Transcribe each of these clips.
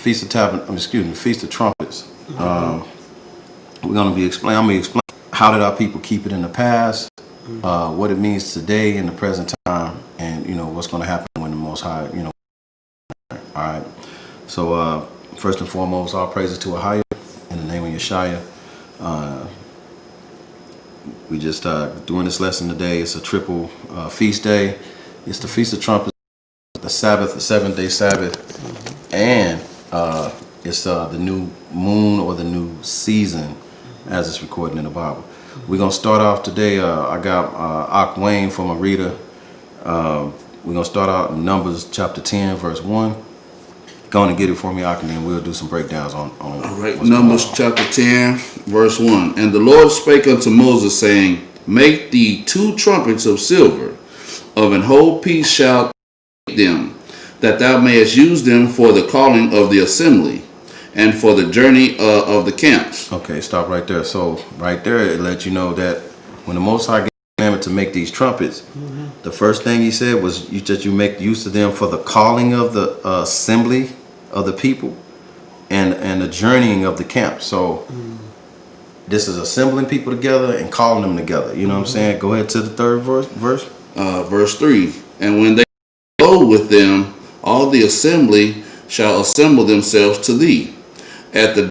Feast of Feast of Trumpets. We're going to be explain. I'm going to explain how did our people keep it in the past, what it means today in the present time, and what's going to happen when the Most High, All right. So first and foremost, all praises to Ahaya in the name of Yeshaya. We just doing this lesson today. It's a triple feast day. It's the Feast of Trumpets, the Sabbath, the 7th-day Sabbath, and it's the new moon or the new season, as it's recorded in the Bible. We're gonna start off today. I got Ak Wayne from a reader. We're gonna start out in Numbers chapter 10, verse 1. Go on and get it for me, Ak, and then we'll do some breakdowns on all right, Numbers chapter 10, verse 1. And the Lord spake unto Moses, saying, Make thee 2 trumpets of silver, of an whole piece shalt make them, that thou mayest use them for the calling of the assembly, and for the journey of the camps. Okay, stop right there. So right there, it lets you know that when the Most High gave the commandment to make these trumpets, the first thing he said was that you make use of them for the calling of the assembly of the people and the journeying of the camp. So this is assembling people together and calling them together. You know what I'm saying? Go ahead to the third verse. Verse 3. And when they go with them, all the assembly shall assemble themselves to thee at the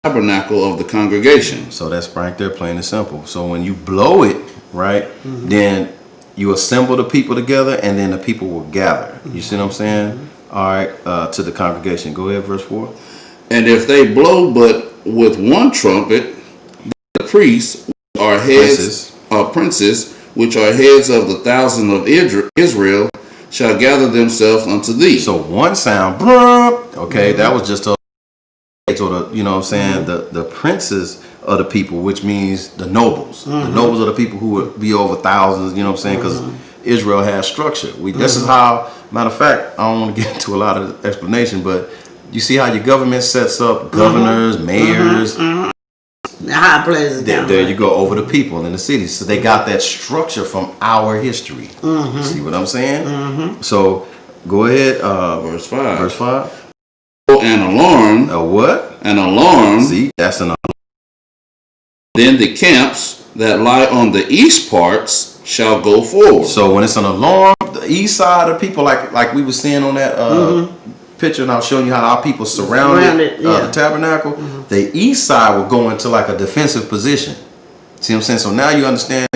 tabernacle of the congregation. So that's right there, plain and simple. So when you blow it, right, then you assemble the people together, and then the people will gather. You see what I'm saying? All right, to the congregation. Go ahead, verse 4. And if they blow but with one trumpet, the priests are heads, princes, which are heads of the 1,000 of Israel, shall gather themselves unto thee. So one sound, okay, that was just a, or the, you know what I'm saying, the princes of the people, which means the nobles. The nobles are the people who would be over thousands, you know what I'm saying, because Israel has structure. This is how, matter of fact, I don't want to get into a lot of explanation, but you see how your government sets up governors, mayors, the high places. There you go, over the people in the cities. So they got that structure from our history. See what I'm saying? So go ahead, verse 5. Verse 5. An alarm. A what? An alarm. See, that's an alarm. Then the camps that lie on the east parts shall go forward. So when it's an alarm, the east side of people, like we were seeing on that picture, and I was showing you how our people surrounded the tabernacle. The east side will go into like a defensive position. See what I'm saying? So now you understand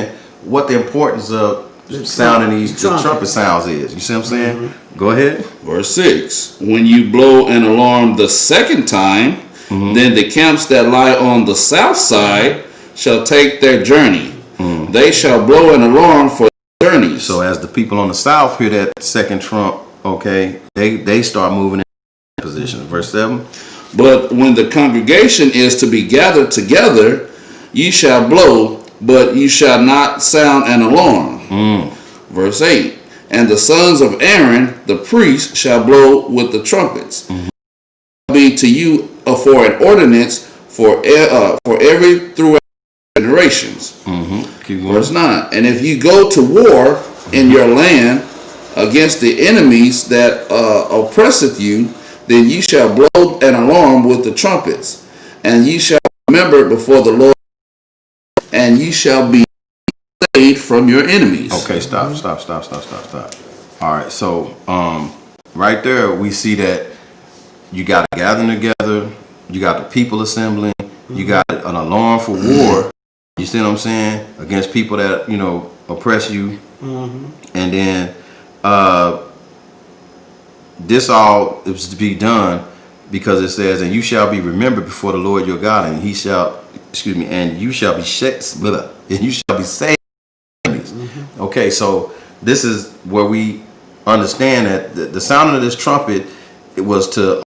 what the importance of sounding these trumpet sounds is. You see what I'm saying? Go ahead. Verse 6. When you blow an alarm the second time, then the camps that lie on the south side shall take their journey. They shall blow an alarm for journeys. So as the people on the south hear that second trump, okay, they start moving in position. Verse 7. But when the congregation is to be gathered together, ye shall blow, but ye shall not sound an alarm. Verse 8. And the sons of Aaron, the priest, shall blow with the trumpets. Be to you for an ordinance for every throughout generations. Verse 9. And if you go to war in your land against the enemies that oppresseth you, then ye shall blow an alarm with the trumpets, and ye shall remember before the Lord, and ye shall be saved from your enemies. Okay, stop. All right, so right there we see that you got to gather together, you got the people assembling, you got an alarm for war. You see what I'm saying? Against people that oppress you, and then this all is to be done because it says, and you shall be remembered before the Lord your God, and and you shall be saved. Okay, so this is where we understand that the sound of this trumpet, it was to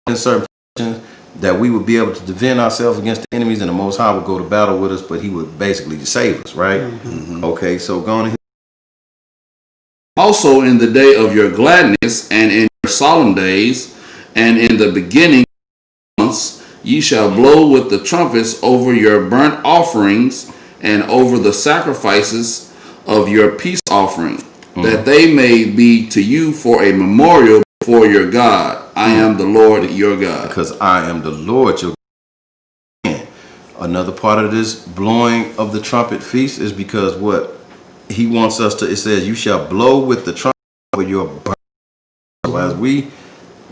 in certain positions that we would be able to defend ourselves against the enemies, and the Most High would go to battle with us, but he would basically save us, right? Okay, so go on. Also in the day of your gladness, and in your solemn days, and in the beginning months, ye shall blow with the trumpets over your burnt offerings, and over the sacrifices of your peace offering, that they may be to you for a memorial before your God. I am the Lord your God. Because I am the Lord your God. Another part of this blowing of the trumpet feast is because what he wants us to, it says, you shall blow with the trumpet with your burden. So as we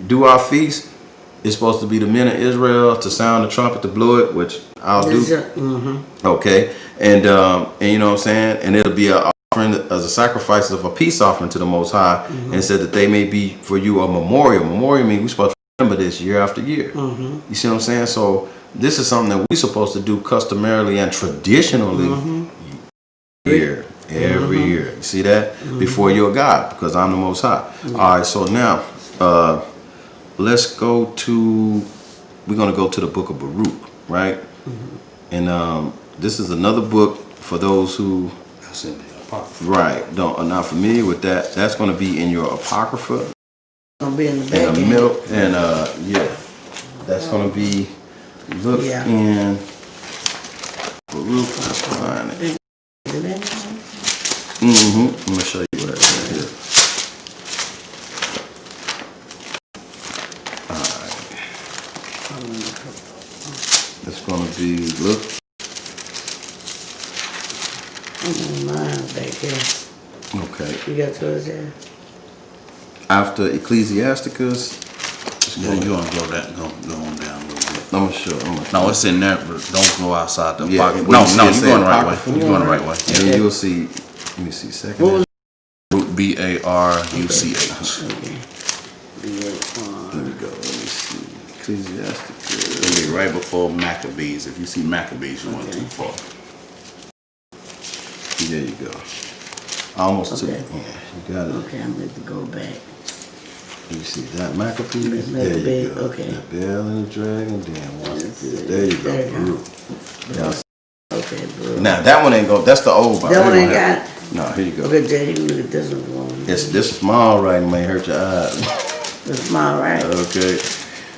do our feast, it's supposed to be the men of Israel to sound the trumpet, to blow it, which I'll do. Okay. And you know what I'm saying? And it'll be an offering as a sacrifice of a peace offering to the Most High. And said that they may be for you a memorial. Memorial means we're supposed to remember this year after year. You see what I'm saying? So this is something that we're supposed to do customarily and traditionally every year. You see that? Before your God, because I'm the Most High. All right, so now let's go to, we're going to go to the book of Baruch, right? And this is another book for those who are not familiar with that. That's going to be in your Apocrypha. Gonna be in the In back the middle, and that's going to be, look in Baruch, let's find it. I'm going to show you what right here. It's gonna be, look. Mine back there. Okay. You got yours there? After Ecclesiasticus, Yeah, you want to go on down a little bit. I'm gonna show. No, it's in there, but don't go outside the Yeah, pocket. when No, you see no, it you're say going the right way. apocryphal, You're going the right way. And then you'll see. Let me see. Second. What was Baruch. Okay. Let me go. Let me see. Ecclesiasticus. It'll be right before Maccabees. If you see Maccabees, you went too far. There you go. Almost to. Okay. Yeah, you got it. Okay, I'm ready to go back. Let me see that Maccabees. Maccabees, There you go. okay. The Bell and the Dragon. Damn. Watch Yes, this. There you there you go. go. Baruch. Y'all see? Okay, bro. Now that one ain't go. That's the old Bible. That one They ain't don't got have- No, here you go. Okay, Jay, you can look at this one. It's this small writing may hurt your eyes. It's mine, right? Okay.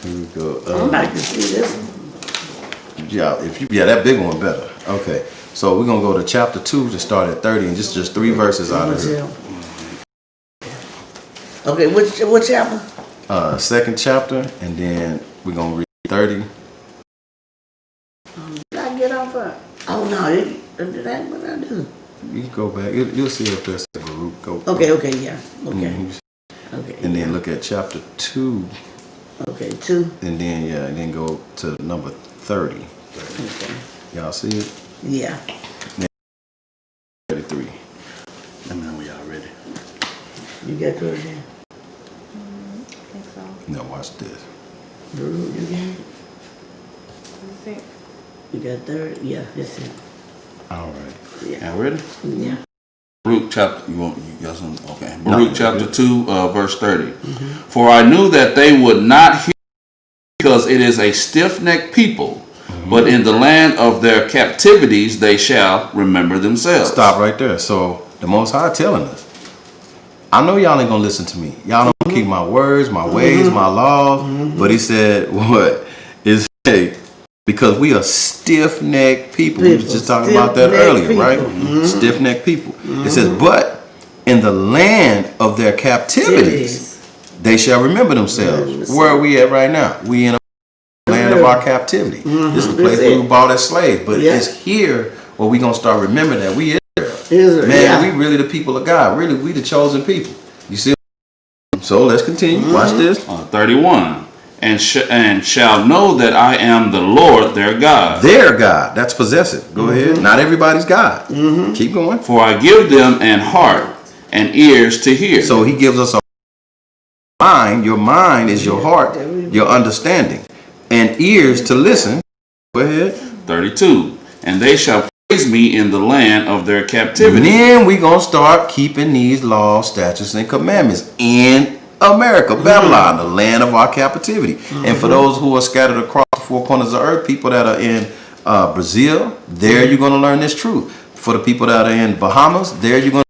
Here we go. I'm about to see this one. Yeah, that big one better. Okay. So we're gonna go to chapter 2 to start at 30 and just 3 verses out of here. Okay, what chapter? Second chapter, and then we're gonna read 30. Did I get off her? Oh no, did I what I do? You can go back. You'll see if there's a group. Go. Okay, yeah. Okay. Mhm. Okay. And then look at chapter 2, Okay, 2. and then go to number 30. Okay. Y'all see it? Yeah. 33. Let me know when y'all ready. You got yours there? I think so. Now watch this. Baruch, you got it? That's it. You got 30? Yeah, that's it. All right. Yeah. Y'all ready? Yeah. Baruch chapter, you got some? Okay. No, Baruch chapter 2, verse 30. For I knew that they would not hear because it is a stiff-necked people, but in the land of their captivities they shall remember themselves. Stop right there. So the Most High telling us, I know y'all ain't gonna listen to me. Y'all don't keep my words, my ways, my laws. But he said, what? Is because we are stiff-necked people. We was just talking about that earlier, Stiff-necked right? people. Stiff-necked people. It says, but in the land of their captivities, they shall remember themselves. Where are we at right now? We in a land of our captivity. This is the place where we were bought as slaves. But it's here where we gonna start remembering that we Israel. Man, we really the people of God. Really, we the chosen people. You see? So let's continue. Watch this. 31. And shall know that I am the Lord their God. Their God. That's possessive. Go ahead. Not everybody's God. Keep going. For I give them an heart and ears to hear. So he gives us a mind. Your mind is your heart, your understanding, and ears to listen. Go ahead. 32. And they shall praise me in the land of their And captivity. then we gonna start keeping these laws, statutes, and commandments in America, Babylon, the land of our captivity. And for those who are scattered across the 4 corners of the earth, people that are in Brazil, there you're gonna learn this truth. For the people that are in Bahamas, there you're gonna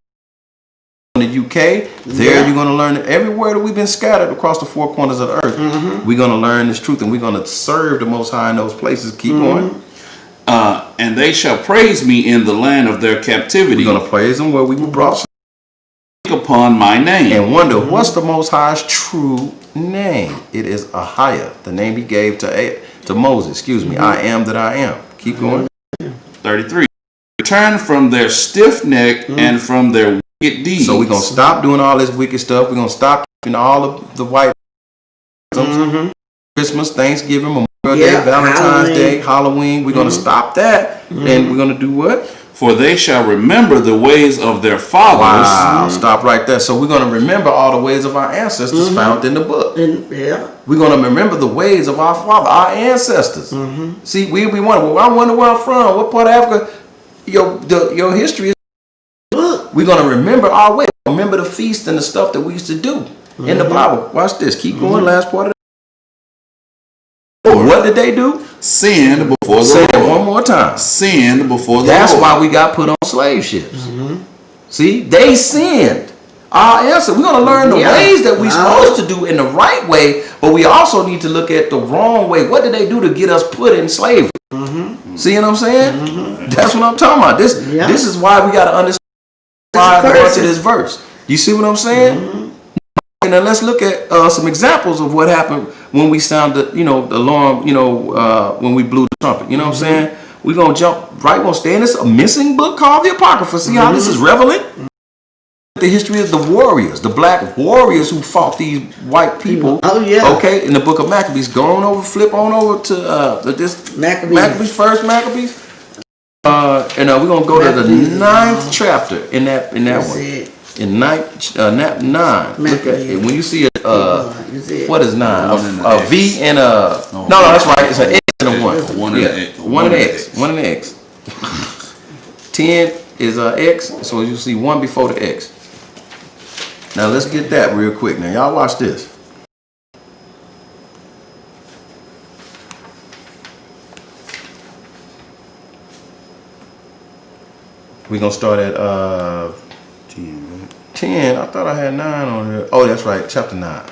learn in the UK, there you're gonna learn it. Everywhere that we've been scattered across the 4 corners of the earth, we're gonna learn this truth, and we're gonna serve the Most High in those places. Keep going. And they shall praise me in the land of their captivity. We're gonna praise them where we were brought. upon my name. And wonder what's the Most High's true name. It is Ahiah, the name he gave to Moses. Excuse me. I am that I am. Keep going. 33. Return from their stiff neck and from their wicked deeds. So we're going to stop doing all this wicked stuff. We're going to stop keeping all of the white Christmas, Thanksgiving, Memorial Day, Valentine's Day, Halloween. We're going to stop that. And we're going to do what? For they shall remember the ways of their fathers. Wow, stop right there. So we're going to remember all the ways of our ancestors found in the book. We're going to remember the ways of our father, our ancestors. See, we wonder, well, I wonder where I'm from. What part of Africa? Your history is. We're going to remember our way. Remember the feast and the stuff that we used to do in the Bible. Watch this. Keep going. Last part of it. What did they do? Sinned before the Say Lord. it one more time. Sinned before the That's Lord. why we got put on slave ships. See, they sinned. Our answer, we're going to learn the ways that we're supposed to do in the right way, but we also need to look at the wrong way. What did they do to get us put in slavery? See what I'm saying? That's what I'm talking about. This is why we got to understand why I go to this verse. You see what I'm saying? And then let's look at some examples of what happened when we sounded, the alarm, when we blew the trumpet. You know what I'm saying? We're going to jump right, we're going to stay in this missing book called the Apocrypha. See how this is relevant? The history of the warriors, the black warriors who fought these white people. Okay, in the book of Maccabees. Go on over, flip on over to this Maccabees, first Maccabees. And we're going to go to the 9th chapter in that one. In 9. Look at it. When you see what is 9? A V and a no, that's right. It's an X and a 1. One and X. One and X. 10 is X, so you see 1 before the X. Now let's get that real quick. Now y'all watch this. We're gonna start at 10. I thought I had 9 on here. Oh, that's right. Chapter 9.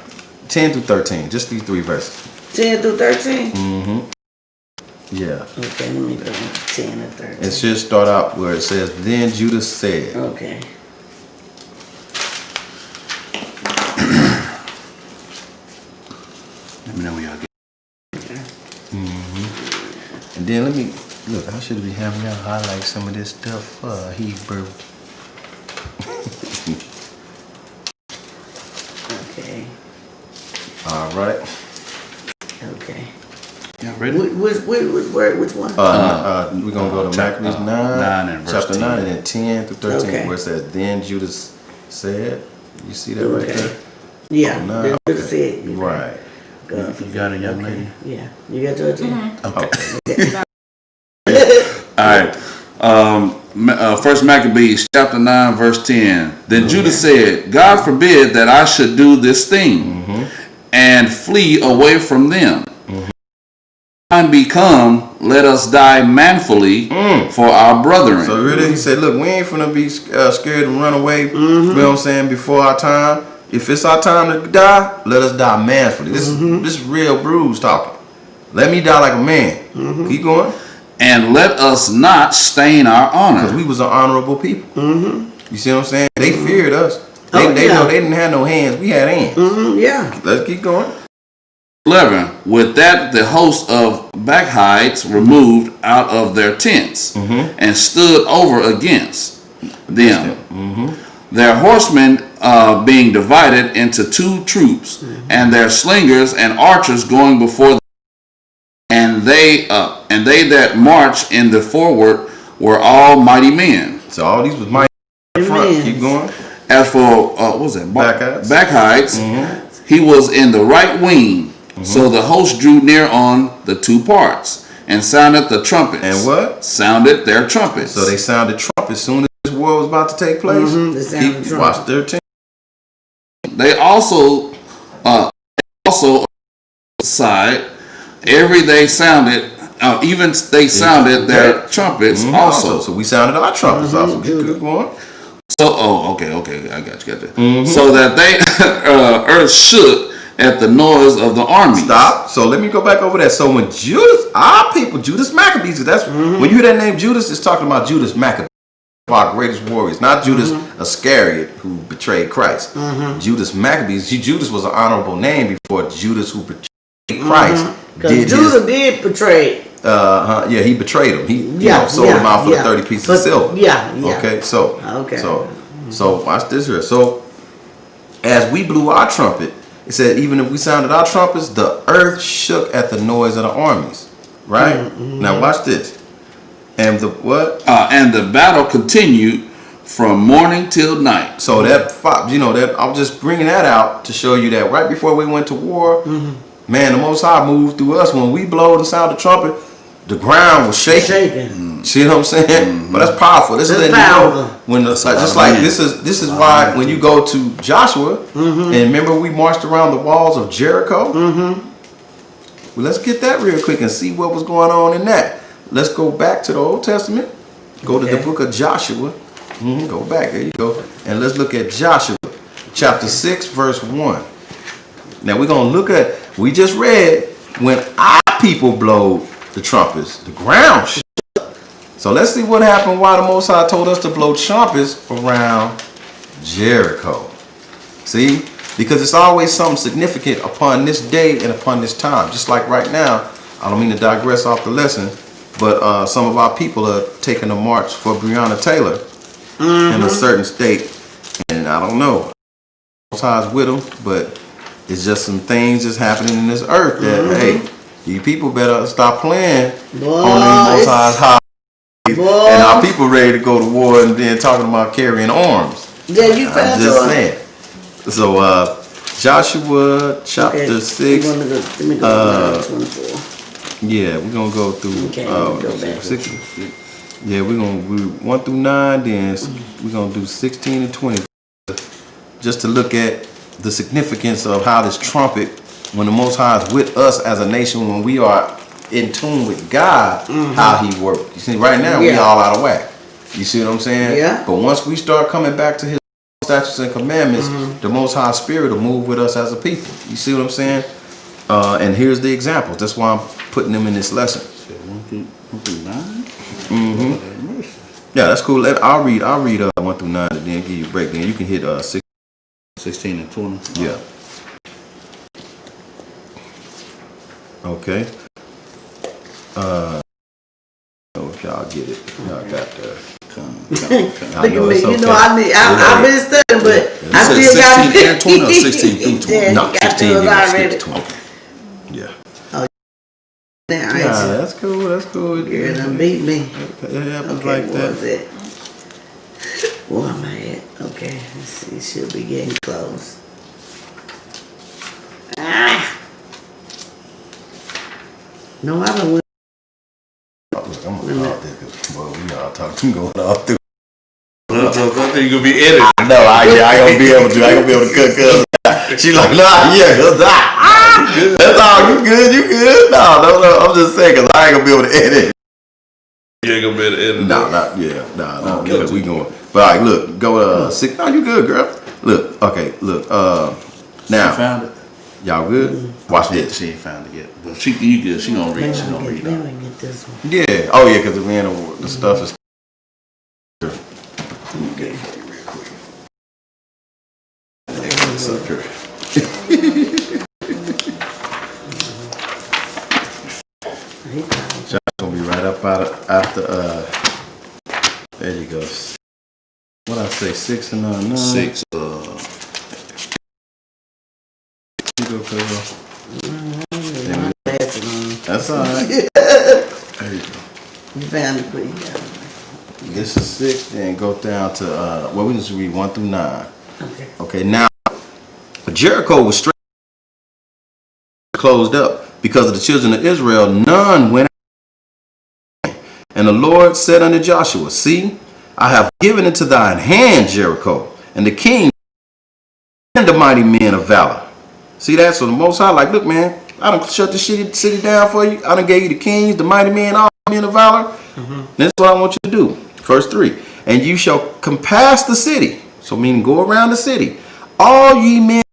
10 through 13. Just these 3 verses. 10 through 13? Yeah. Okay, let me go 10 and 13. It should start out where it says, then Judah said. Okay. Let me know when y'all get. And then let me, look, I should be having y'all highlight some of this stuff, Hebrew. Okay. All right. Okay. Y'all ready? Which one? We're going to go to Maccabees 9, 9 and verse chapter 10. 9, and then 10 through 13, Okay. where it says, then Judah said. You see that right there? Yeah. Oh, Then 9, Judah said. you know. Right. You got it, young lady? Yeah. You got to it too? Okay. All right. First Maccabees chapter 9 verse 10. Then Judah said, God forbid that I should do this thing and flee away from them. Time become, let us die manfully for our brethren. So really, he said, look, we ain't finna be scared and run away, you know what I'm saying, before our time. If it's our time to die, let us die manfully. This is real Bruce talking. Let me die like a man. Keep going. And let us not stain our honor. Because we was an honorable people. You see what I'm saying? They feared us. They know they didn't have no hands. We had hands. Yeah. Let's keep going. 11. With that the host of Bacchites removed out of their tents and stood over against them. Their horsemen being divided into 2 troops, and their slingers and archers going before them. And they that march in the forward were all mighty men. So all these was mighty in front. Keep going. As for what was it? Bacchites. He was in the right wing. So the host drew near on the 2 parts and sounded the trumpets. And what? Sounded their trumpets. So they sounded trumpets as soon as this war was about to take place. Watch 13. They also side every they sounded sounded their trumpets also. So we sounded our trumpets also. Good going. So okay, I got you. So that they earth shook at the noise of the army. Stop. So let me go back over that. So when Judas, our people, Judas Maccabees, that's when you hear that name Judas, it's talking about Judas Maccabees. our greatest warriors, not Judas Iscariot who betrayed Christ. Judas Maccabees. Judas was an honorable name before Judas who betrayed Christ. Because Judah did betray. Yeah, he betrayed him. He sold him out for the 30 pieces of silver. Yeah. Okay, so watch this here. So as we blew our trumpet, it said even if we sounded our trumpets, the earth shook at the noise of the armies. Right? Now watch this. And the what? And the battle continued from morning till night. So that I'm just bringing that out to show you that right before we went to war, man, the Most High moved through us. When we blowed and sounded the trumpet, the ground was shaking. See what I'm saying? But that's powerful. This is powerful. When this is why when you go to Joshua and remember we marched around the walls of Jericho. Well, let's get that real quick and see what was going on in that. Let's go back to the Old Testament. Go to the book of Joshua. Go back. There you go. And let's look at Joshua chapter 6 verse 1. Now we're going to look at, we just read, when our people blowed the trumpets, the ground shook. So let's see what happened why the Most High told us to blow trumpets around Jericho. See? Because it's always something significant upon this day and upon this time. Just like right now, I don't mean to digress off the lesson, but some of our people are taking a march for Breonna Taylor in a certain state. And I don't know. Most High's with them, but it's just some things just happening in this earth that, hey, you people better stop playing on these Most High's high. And our people ready to go to war and then talking about carrying arms. Yeah, you I'm just saying. So, Joshua chapter 6. Let me go to 24. Yeah, we're gonna go through Go back. 6. Yeah, we're gonna do 1 through 9. Then we're gonna do 16 and 20, just to look at the significance of how this trumpet, when the Most High is with us as a nation, when we are in tune with God, how He works. You see, right now we all out of whack. You see what I'm saying? Yeah. But once we start coming back to His statutes and commandments, the Most High Spirit will move with us as a people. You see what I'm saying? And here's the examples. That's why I'm putting them in this lesson. 1 through 9? Yeah, that's cool. I'll read 1 through 9 and then give you a break. Then you can hit 16 and 20. Yeah. Okay. If y'all get it. Y'all got the Look at me. You know, I've been studying, but I still 16 got and 20 or 16 through 20? Yeah, No, you got 16 those you already. skip to 20. Yeah. Now, Yeah, that's cool. That's cool. Girl done beat me. It happens Okay, like what that. was it? Where am I at? Okay, let's see. It should be getting close. No, I don't want. Look, I'm gonna call this because we all talking going all through. I think you're going to be edited. No, I ain't gonna be able to. I ain't gonna be able to cook. She's like, nah, that's all. You good? You good? No. I'm just saying because I ain't gonna be able to edit. You ain't going to be able to edit. No. Yeah, we going. But all right, look, go 6. No, you good, girl. Look, okay, look. Now, Found it? y'all good? Watch this. She ain't found it yet. But you good. She going to read. She going to read Let it. me get this one. Yeah. Oh yeah, because the stuff is. Okay. Sucker. John's gonna be right up after there you go. What I say, 6 and 9. 6. You go, Cuzzo. That's all right. There you go. You found it, but you got it. This is 6, then go down to well, we just read 1 through 9. Okay. Okay, now Jericho was straight closed up because of the children of Israel. None went out. And the Lord said unto Joshua, see, I have given into thine hand Jericho, and the king and the mighty men of valor. See that? So the Most High, like, look, man, I done shut this city down for you. I done gave you the kings, the mighty men, all men of valor. That's what I want you to do. Verse 3. And you shall compass the city. So meaning go around the city. All ye men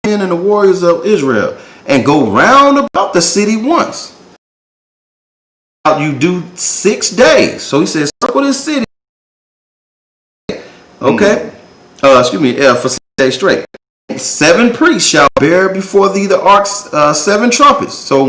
and the warriors of Israel. And go round about the city once. You do 6 days. So he says, circle this city Okay. For 6 days straight. 7 priests shall bear before thee the ark's 7 trumpets. So,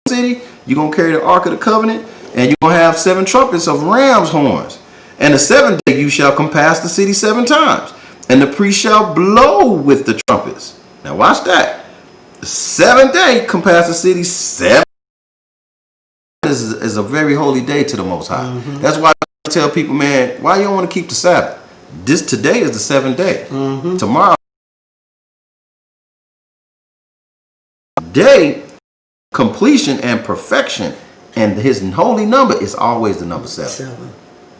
city, you're going to carry the ark of the covenant, and you're going to have 7 trumpets of ram's horns. And the 7th day you shall compass the city 7 times, and the priest shall blow with the trumpets. Now watch that. The 7th day compass the city 7. Is a very holy day to the Most High. Mm-hmm. That's why I tell people, man, why you don't want to keep the Sabbath? Today is the 7th day. Mm-hmm. Tomorrow day, completion and perfection, and his holy number is always the number 7.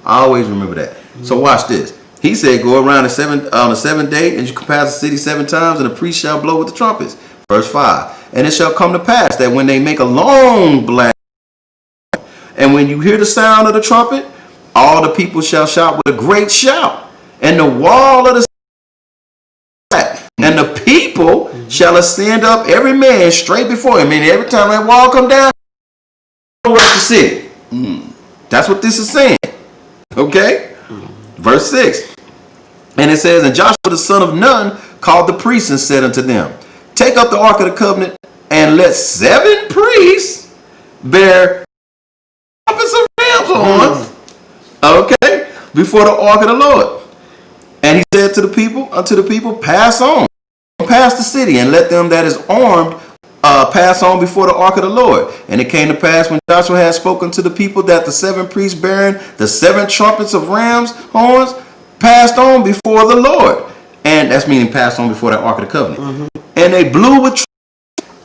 Always remember that. Mm-hmm. So watch this. He said, go around on the 7th day, and you compass the city 7 times, and the priest shall blow with the trumpets. Verse 5. And it shall come to pass that when they make a long blast, and when you hear the sound of the trumpet, all the people shall shout with a great shout, and the wall of the city, and the people shall ascend up every man straight before him. I mean, every time that wall come down, wreck the city. That's what this is saying. Okay? Verse 6. And it says, and Joshua the son of Nun called the priests and said unto them, take up the ark of the covenant, and let 7 priests bear trumpets of ram's horns, okay, before the ark of the Lord. And he said to the people, pass on, pass the city, and let them that is armed pass on before the ark of the Lord. And it came to pass when Joshua had spoken to the people that the 7 priests bearing the 7 trumpets of ram's horns passed on before the Lord. And that's meaning passed on before the ark of the covenant. Mm-hmm. And they blew with trumpets,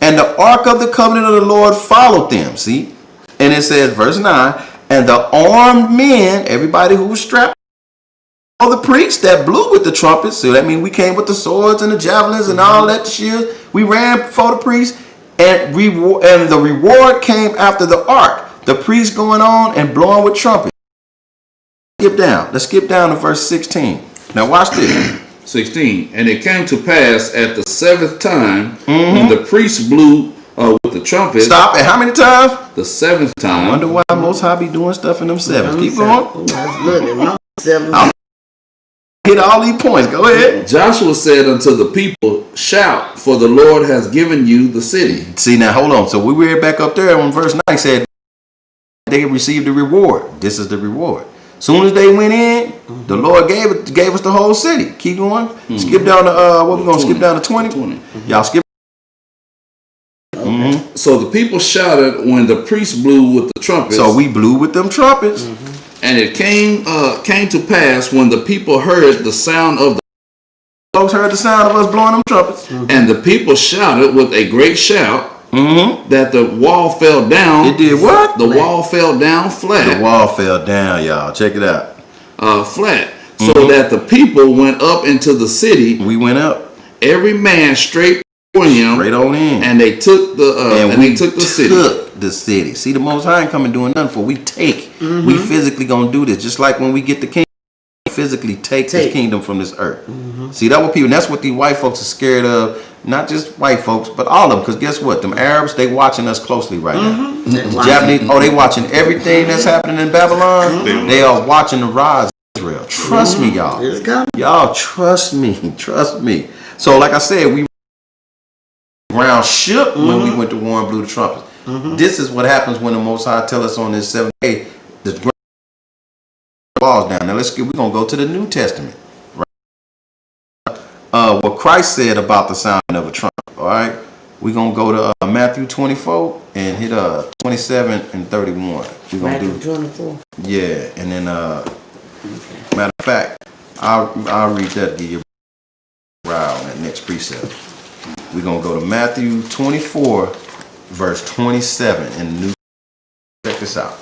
and the ark of the covenant of the Lord followed them. See? And it says, verse 9, and the armed men, everybody who was strapped, all the priests that blew with the trumpets, so that means we came with the swords and the javelins and all that, the shields, we ran before the priests, and the reward came after the ark, the priests going on and blowing with trumpets. Let's skip down to verse 16. Now watch this. 16. And it came to pass at the 7th time, when the priests blew with the trumpet. Stop. And how many times? The 7th time. I wonder why Most High be doing stuff in them 7s. Keep going. That's good. 7. Hit all these points. Go ahead. Joshua said unto the people, shout, for the Lord has given you the city. See, now hold on. So we were back up there when verse 9 said they received the reward. This is the reward. Soon as they went in, the Lord gave us the whole city. Keep going. Skip down to what we're gonna skip down to 20. Y'all skip. So the people shouted when the priests blew with the trumpets. So we blew with them trumpets. And it came to pass when the people heard the sound of the folks heard the sound of us blowing them trumpets. And the people shouted with a great shout that the wall fell down. It did what? The wall fell down flat. The wall fell down, y'all. Check it out. Flat. So that the people went up into the city. We went up. Every man straight for him. Straight on in. And they took the city. The city. See, the Most High ain't coming doing nothing for. We take. We physically gonna do this. Just like when we get the kingdom, we physically take this kingdom from this earth. See, that's what people. That's what these white folks are scared of. Not just white folks, but all of them. Because guess what? Them Arabs, they watching us closely right now. The Japanese, they watching everything that's happening in Babylon. They are watching the rise of Israel. Trust me, y'all. Y'all trust me. Trust me. So, like I said, we ground shook when we went to war and blew the trumpets. This is what happens when the Most High tell us on this 7th day, the walls down. Now we're gonna go to the New Testament. Right? What Christ said about the sound of a trumpet. All right, we're gonna go to Matthew 24 and hit 27 and 31. We're gonna do 24. Yeah, and then matter of fact, I'll read that to give you a ride on that next precept. We're gonna go to Matthew 24. Verse 27 in the New. Check this out.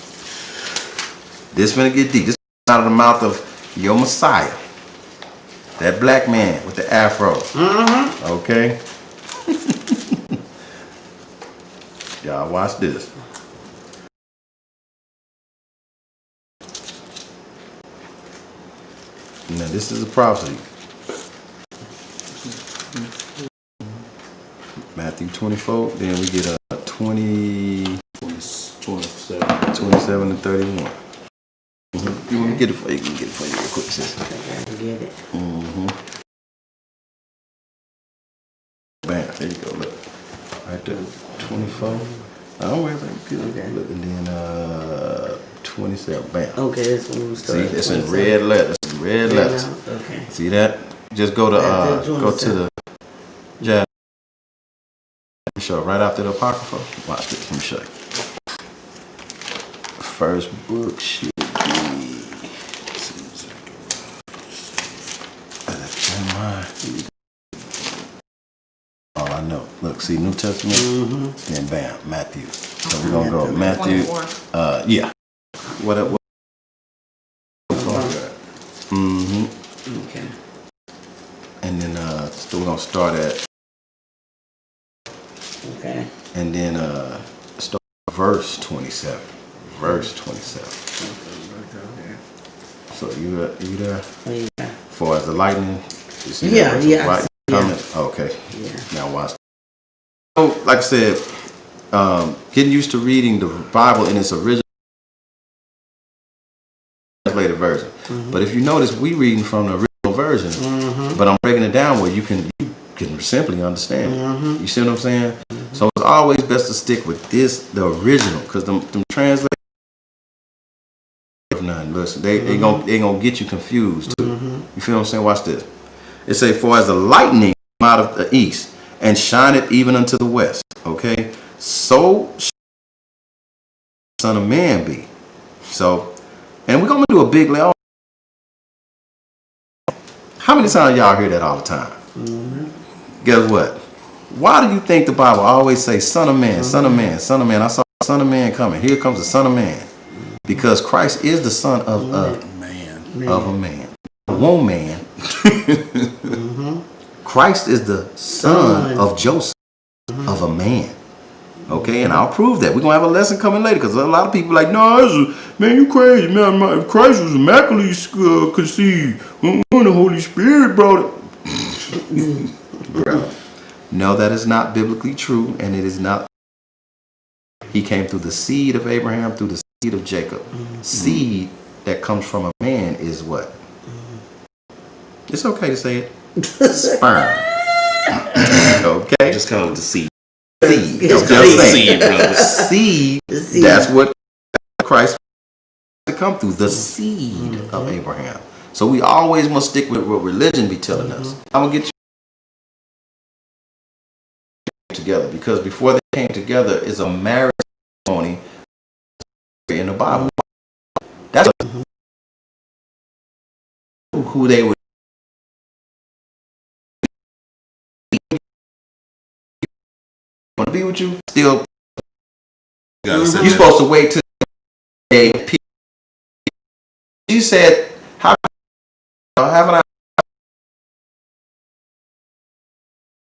This finna get deep. This is out of the mouth of your Messiah. That black man with the afro. Okay? Y'all watch this. Now this is a prophecy. Matthew 24, then we get 27 and 31. You want to get it for you. Let me get it for you real quick, sis. I think I can get it. Bam, there you go, look. Right there, 24. Don't worry about it. Okay. Look, and then 27, bam. Okay, this one will See, start. it's in red letters. Red letters. Okay. See that? Just go to Right there, go to 27. the jab. Show right after the apocrypha. Watch this. Let me show you. First book should be. All I know. Look, see New Testament. Then bam, Matthew. So we're gonna go Matthew. 24. Yeah. What? Okay. And then so we're gonna start at. Okay. And then start verse 27. Verse 27. So you there? Oh, yeah. As far as the lightning? You see Yeah, that? yeah, Lightning yeah. coming? Okay. Yeah. Now watch. So, like I said, getting used to reading the Bible in its original translated version. But if you notice, we reading from the original version, but I'm breaking it down where you can simply understand it. You see what I'm saying? So it's always best to stick with the original, because them translators, nothing. Listen, they gonna get you confused too. You feel what I'm saying? Watch this. It say, "For as the lightning come out of the east and shine it even unto the west." Okay, so shall the Son of Man be. So, and we're gonna do a big lay. How many times y'all hear that all the time? Guess what? Why do you think the Bible always say Son of Man, Son of Man, Son of Man? I saw the Son of Man coming. Here comes the Son of Man. Because Christ is the son of a man. Of a man. One man. Christ is the son of Joseph. Of a man. Okay, and I'll prove that. We're going to have a lesson coming later, because a lot of people are like, no, man, you crazy. Man, Christ was immaculately conceived. When the Holy Spirit brought it. Bro. No, that is not biblically true, and it is not. He came through the seed of Abraham, through the seed of Jacob. Seed that comes from a man is what? It's okay to say it. Sperm. Okay? Just call it the seed. Seed. Just Just call it saying. seed, brother. Seed. The seed. That's what Christ to come through. The seed of Abraham. So we always must stick with what religion be telling us. I'm going to get you together, because before they came together is a marriage ceremony in the Bible. That's who they would want to be with you. Still, Gotta say you're that. supposed to wait till they. You said, "How haven't I?"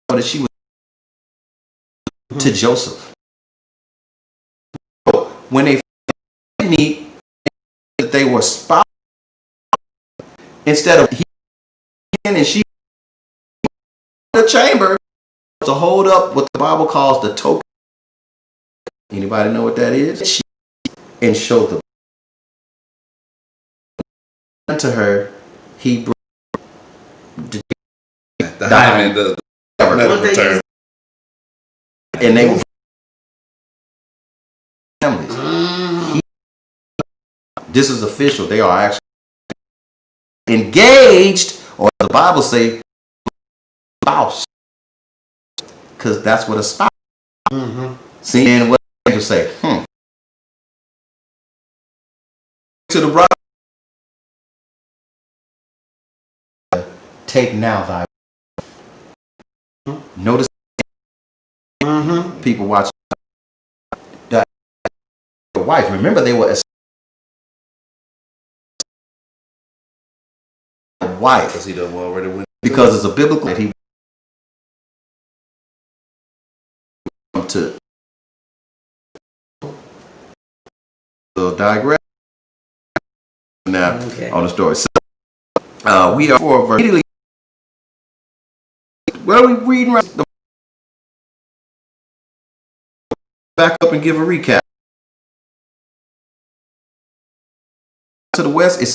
That she was to Joseph. When they meet, that they were spouse instead of he and she in the chamber to hold up what the Bible calls the token. Anybody know what that is? And show the to her, he brought The hymen, the medical term. and they were families. This is official. They are actually engaged, or the Bible say spouse, because that's what a spouse. See, and what the angel say? To the brother, take now thy. Notice people watch the wife. Remember, they were a wife, Because he done already went. because it's a biblical that he to digress now on the story. So we are for immediately. What are we reading? Right? Back up and give a recap. To the west, it's